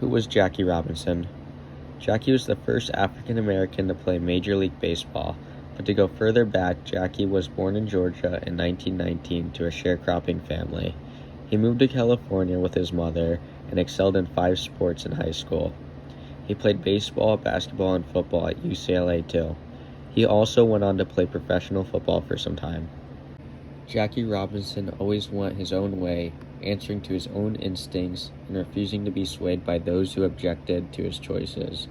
Who was Jackie Robinson? Jackie was the first African American to play Major League Baseball, but to go further back, Jackie was born in Georgia in 1919 to a sharecropping family. He moved to California with his mother and excelled in 5 sports in high school. He played baseball, basketball, and football at UCLA too. He also went on to play professional football for some time. Jackie Robinson always went his own way, answering to his own instincts and refusing to be swayed by those who objected to his choices.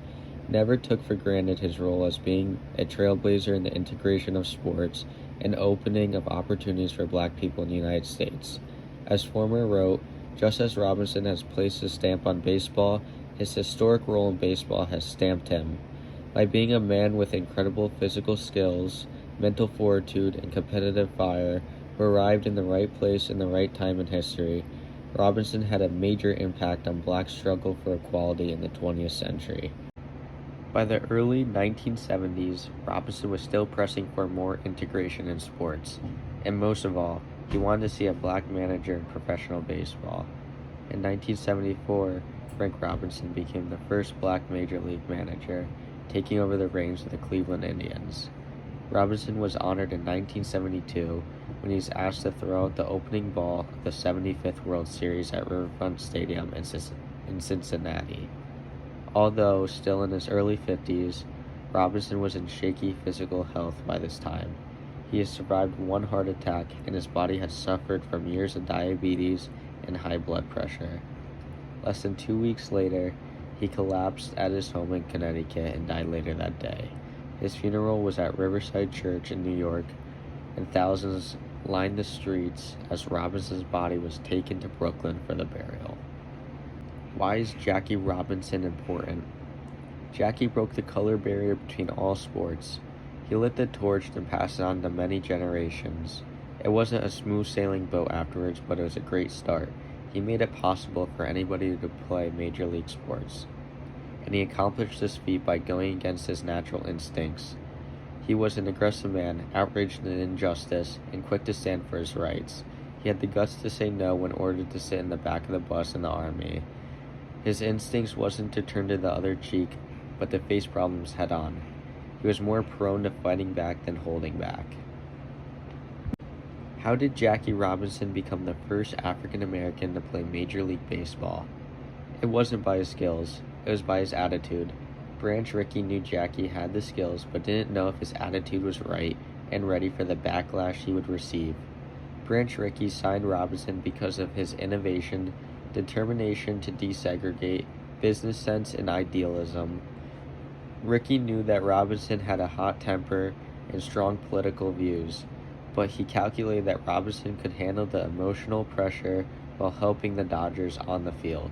Never took for granted his role as being a trailblazer in the integration of sports and opening of opportunities for black people in the United States. As Former wrote, just as Robinson has placed his stamp on baseball, his historic role in baseball has stamped him. By being a man with incredible physical skills, mental fortitude, and competitive fire, who arrived in the right place in the right time in history, Robinson had a major impact on black struggle for equality in the 20th century. By the early 1970s, Robinson was still pressing for more integration in sports, and most of all, he wanted to see a black manager in professional baseball. In 1974, Frank Robinson became the first black major league manager, taking over the reins of the Cleveland Indians. Robinson was honored in 1972 when he was asked to throw out the opening ball of the 75th World Series at Riverfront Stadium in Cincinnati. Although still in his early 50s, Robinson was in shaky physical health by this time. He has survived 1 heart attack and his body has suffered from years of diabetes and high blood pressure. Less than 2 weeks later, he collapsed at his home in Connecticut and died later that day. His funeral was at Riverside Church in New York, and thousands lined the streets as Robinson's body was taken to Brooklyn for the burial. Why is Jackie Robinson important? Jackie broke the color barrier between all sports. He lit the torch and passed it on to many generations. It wasn't a smooth sailing boat afterwards, but it was a great start. He made it possible for anybody to play major league sports, and he accomplished this feat by going against his natural instincts. He was an aggressive man, outraged at injustice, and quick to stand for his rights. He had the guts to say no when ordered to sit in the back of the bus in the Army. His instincts wasn't to turn to the other cheek, but to face problems head on. He was more prone to fighting back than holding back. How did Jackie Robinson become the first African American to play Major League Baseball? It wasn't by his skills, it was by his attitude. Branch Rickey knew Jackie had the skills, but didn't know if his attitude was right and ready for the backlash he would receive. Branch Rickey signed Robinson because of his innovation, determination to desegregate, business sense, and idealism. Rickey knew that Robinson had a hot temper and strong political views, but he calculated that Robinson could handle the emotional pressure while helping the Dodgers on the field.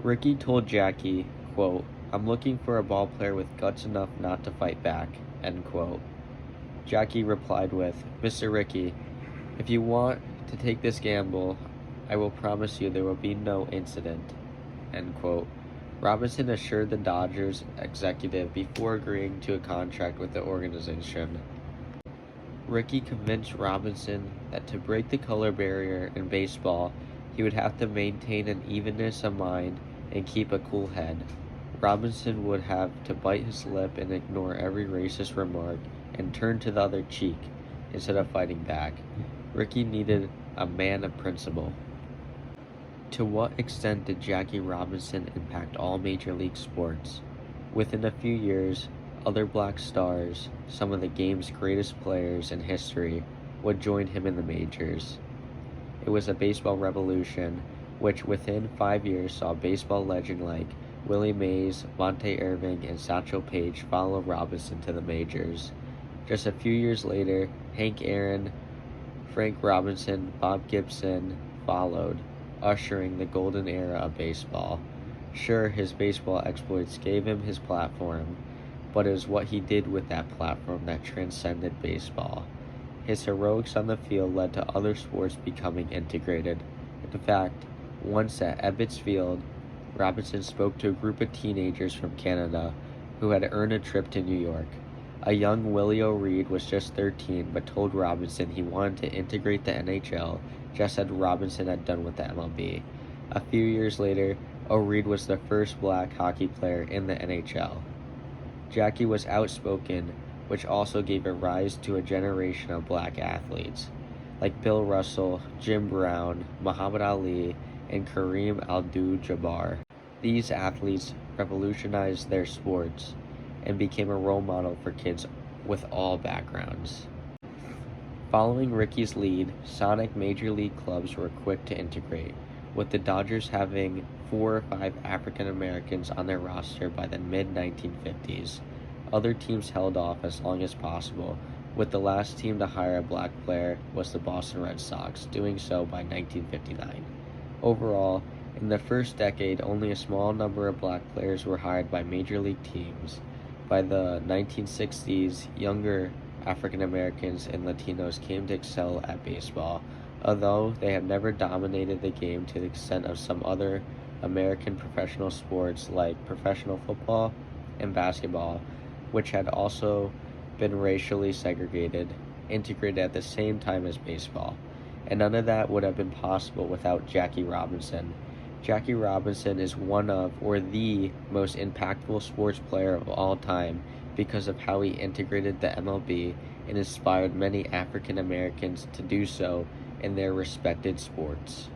Rickey told Jackie, quote, "I'm looking for a ball player with guts enough not to fight back," end quote. Jackie replied with, "Mr. Rickey, if you want to take this gamble, I will promise you there will be no incident," end quote. Robinson assured the Dodgers executive before agreeing to a contract with the organization. Rickey convinced Robinson that to break the color barrier in baseball, he would have to maintain an evenness of mind and keep a cool head. Robinson would have to bite his lip and ignore every racist remark and turn to the other cheek instead of fighting back. Rickey needed a man of principle. To what extent did Jackie Robinson impact all major league sports? Within a few years, other black stars, some of the game's greatest players in history, would join him in the majors. It was a baseball revolution, which within 5 years saw baseball legend like Willie Mays, Monte Irving, and Satchel Paige follow Robinson to the majors. Just a few years later, Hank Aaron, Frank Robinson, Bob Gibson followed, ushering the golden era of baseball. Sure, his baseball exploits gave him his platform, but it was what he did with that platform that transcended baseball. His heroics on the field led to other sports becoming integrated. In fact, once at Ebbets Field, Robinson spoke to a group of teenagers from Canada who had earned a trip to New York. A young Willie O'Reed was just 13 but told Robinson he wanted to integrate the NHL just as Robinson had done with the MLB. A few years later, O'Reed was the first black hockey player in the NHL. Jackie was outspoken, which also gave a rise to a generation of black athletes, like Bill Russell, Jim Brown, Muhammad Ali, and Kareem Abdul-Jabbar. These athletes revolutionized their sports and became a role model for kids with all backgrounds. Following Ricky's lead, Sonic Major League clubs were quick to integrate, with the Dodgers having 4 or 5 African Americans on their roster by the mid-1950s. Other teams held off as long as possible, with the last team to hire a black player was the Boston Red Sox, doing so by 1959. Overall, in the first decade, only a small number of black players were hired by major league teams. By the 1960s, younger African Americans and Latinos came to excel at baseball, although they have never dominated the game to the extent of some other American professional sports like professional football and basketball, which had also been racially segregated, integrated at the same time as baseball. And none of that would have been possible without Jackie Robinson. Jackie Robinson is one of, or the most impactful sports player of all time because of how he integrated the MLB and inspired many African Americans to do so in their respected sports.